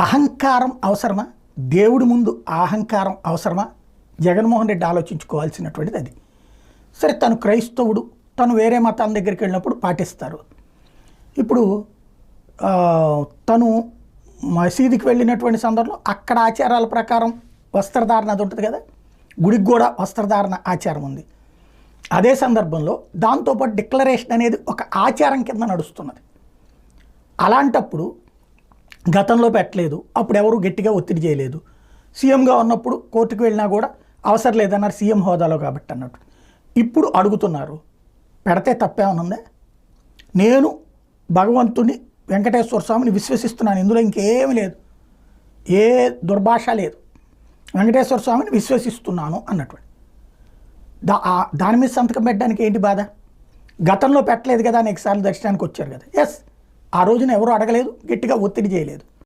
అహంకారం అవసరమా? దేవుడి ముందు అహంకారం అవసరమా? జగన్మోహన్ రెడ్డి ఆలోచించుకోవాల్సినటువంటిది అది. సరే, తను క్రైస్తవుడు, తను వేరే మతం దగ్గరికి వెళ్ళినప్పుడు పాటిస్తారు. ఇప్పుడు తను మసీదుకి వెళ్ళినటువంటి సందర్భంలో అక్కడ ఆచారాల ప్రకారం వస్త్రధారణ అది ఉంటుంది కదా, గుడికి కూడా వస్త్రధారణ ఆచారం ఉంది. అదే సందర్భంలో దాంతోపాటు డిక్లరేషన్ అనేది ఒక ఆచారం కింద నడుస్తున్నది. అలాంటప్పుడు గతంలో పెట్టలేదు, అప్పుడు ఎవరు గట్టిగా ఒత్తిడి చేయలేదు. సీఎంగా ఉన్నప్పుడు కోర్టుకు వెళ్ళినా కూడా అవసరం లేదన్నారు, సీఎం హోదాలో కాబట్టి అన్నట్టు. ఇప్పుడు అడుగుతున్నారు, పెడితే తప్పేమనుందా? నేను భగవంతుని వెంకటేశ్వర స్వామిని విశ్వసిస్తున్నాను, ఇందులో ఇంకేమీ లేదు, ఏ దుర్భాష లేదు, వెంకటేశ్వర స్వామిని విశ్వసిస్తున్నాను అన్నటువంటి దాని మీద సంతకం పెట్టడానికి ఏంటి బాధ? గతంలో పెట్టలేదు కదా, అనేక సార్లు దర్శనానికి వచ్చారు కదా. ఎస్, ఆ రోజున ఎవరు అడగలేదు, గట్టిగా ఒత్తిడి చేయలేదు.